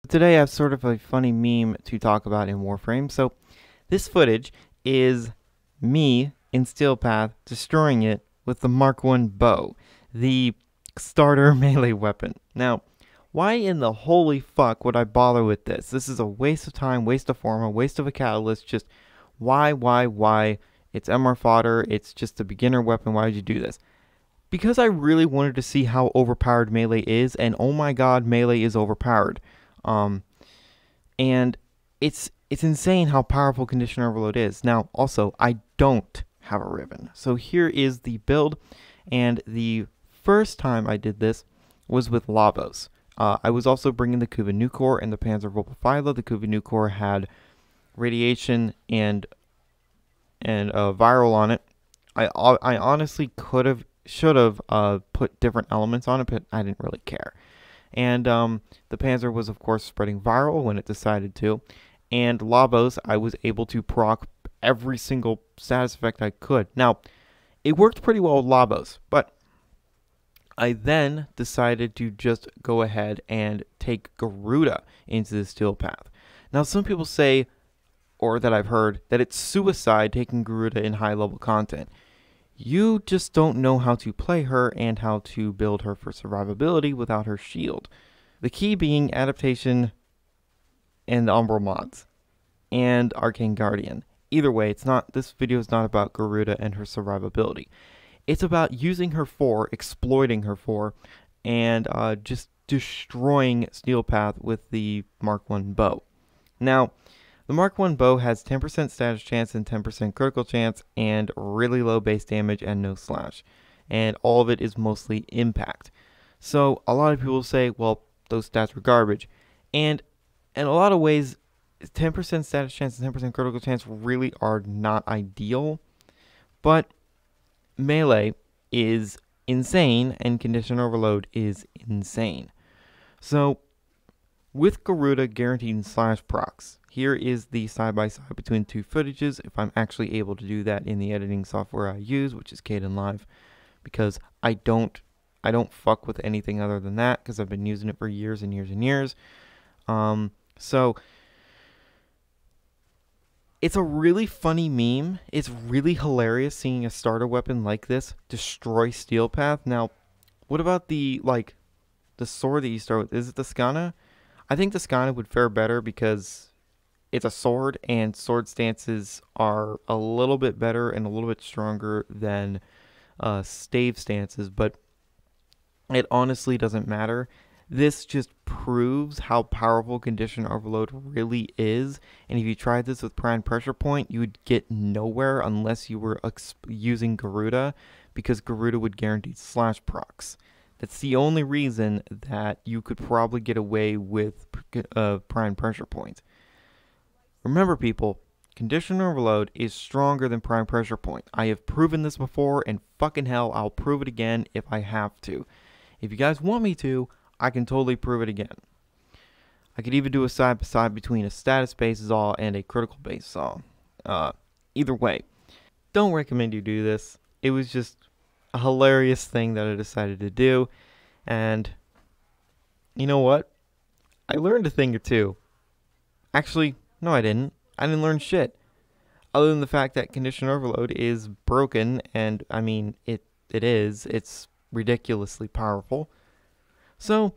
Today I have sort of a funny meme to talk about in Warframe. So this footage is me in Steel Path destroying it with the Mark I bow, the starter melee weapon. Now, why in the holy fuck would I bother with this? This is a waste of time, waste of forma, waste of a catalyst. Just why? It's MR fodder. It's just a beginner weapon. Why would you do this? Because I really wanted to see how overpowered melee is, and oh my god, melee is overpowered. Um, and it's insane how powerful Condition Overload is. Now, also, I don't have a ribbon. So here is the build, and the first time I did this was with Lavos. I was also bringing the Kuva Nucor and the Panzer Volpifila. The Kuva Nucor had radiation and viral on it. I honestly should have put different elements on it, but I didn't really care. And the Panzer was, of course, spreading viral when it decided to. And Lavos, I was able to proc every single status effect I could. Now, it worked pretty well with Lavos, but I then decided to just go ahead and take Garuda into the Steel Path. Now, some people say, or that I've heard, that it's suicide taking Garuda in high-level content. You just don't know how to play her and how to build her for survivability without her shield. The key being adaptation and the Umbral mods and Arcane Guardian. Either way, this video is not about Garuda and her survivability. It's about using her for, exploiting her for, and just destroying Steel Path with the Mark I bow. Now, the Mark I bow has 10% status chance and 10% critical chance and really low base damage and no slash. And all of it is mostly impact. So a lot of people say, well, those stats are garbage. And in a lot of ways, 10% status chance and 10% critical chance really are not ideal. But melee is insane and condition overload is insane. So with Garuda guaranteed slash procs, here is the side-by-side between two footages, if I'm actually able to do that in the editing software I use, which is Kdenlive, because I don't fuck with anything other than that, because I've been using it for years and years and years. So it's a really funny meme. It's really hilarious seeing a starter weapon like this destroy Steel Path. Now, what about the sword that you start with? Is it the Skana? I think the Skana would fare better because it's a sword, and sword stances are a little bit better and a little bit stronger than stave stances, but it honestly doesn't matter. This just proves how powerful Condition Overload really is, and if you tried this with Prime Pressure Point, you would get nowhere unless you were using Garuda, because Garuda would guarantee slash procs. That's the only reason that you could probably get away with Prime Pressure Point. Remember, people, Condition Overload is stronger than Prime Pressure Point. I have proven this before, and fucking hell, I'll prove it again if I have to. If you guys want me to, I can totally prove it again. I could even do a side-by-side between a status base saw and a critical base saw. Either way, don't recommend you do this. It was just a hilarious thing that I decided to do, and you know what? I learned a thing or two. Actually, no, I didn't. I didn't learn shit. Other than the fact that Condition Overload is broken, and I mean, it is. It's ridiculously powerful. So,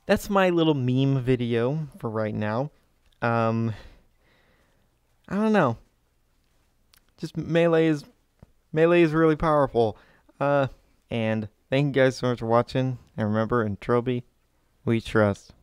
that's my little meme video for right now. I don't know. Just melee is really powerful. And thank you guys so much for watching. And remember, in Trilby, we trust.